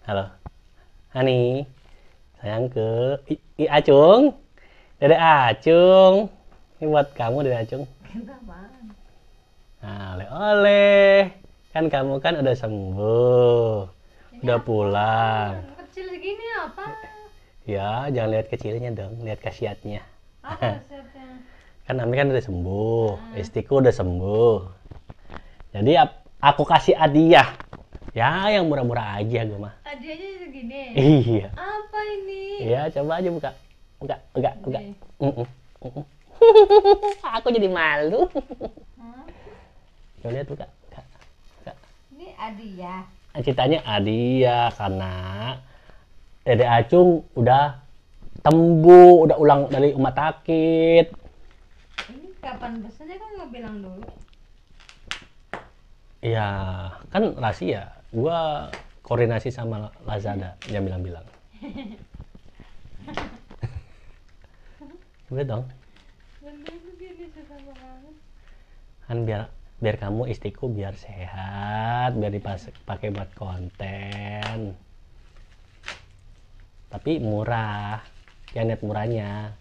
Halo. Hani. Sayang ke Acung. Dede Acung. Ini buat kamu Dede Acung. Kenapa? Nah, oleh-oleh. Kan kamu kan udah sembuh. Ini Udah apa? pulang. Kecil segini apa? Ya, jangan lihat kecilnya dong, lihat khasiatnya. Apa resepnya? Kan Ami kan udah sembuh, istriku udah sembuh. Jadi aku kasih hadiah. Ya, yang murah-murah aja gue mah. Hadiahnya segini. Iya. Apa ini? Iya, coba aja buka. Buka. Nih. Aku jadi malu. Hah? Coba lihat buka. Ini hadiah. Ceritanya hadiah karena Dede Acung udah tembuh, udah ulang dari rumah sakit. Ini kapan pesannya kan nggak bilang dulu. Iya, kan rahasia. Gua koordinasi sama Lazada, dia bilang-bilang. Coba dong. Benda itu gini susah banget. Kan biar kamu istriku biar sehat, biar dipakai buat konten. Tapi murah. Ya net murahnya.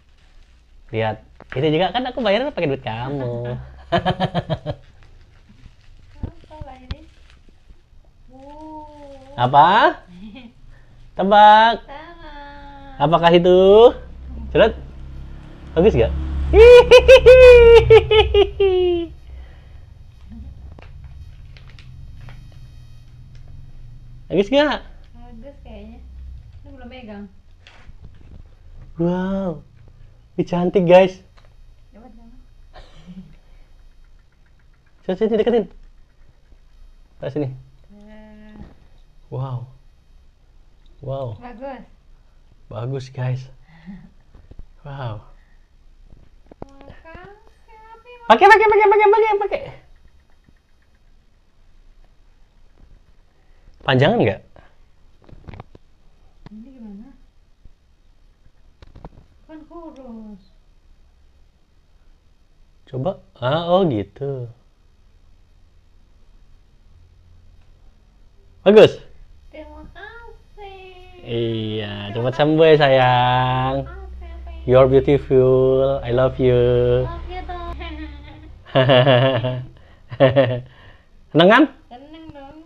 Lihat, ini juga kan aku bayarnya pakai duit kamu. Apa lah ini? Apa? Tebak. Sama. Apakah itu? Coba. Bagus gak? Bagus gak? Bagus kayaknya. Ini belum megang. Wow. Ini cantik guys. Coba coba. Sini deketin. Taruh sini. Eh, Wow. Wow. Bagus. Bagus guys. Wow. Makasih, Abi. Pakai. Panjangan nggak? Ini gimana? Kan kurus. Coba. Oh gitu. Bagus. Terima kasih. Iya, cepat sembuh ya sayang. Oke, You're beautiful. I love you. love you dong. Seneng kan? Seneng dong.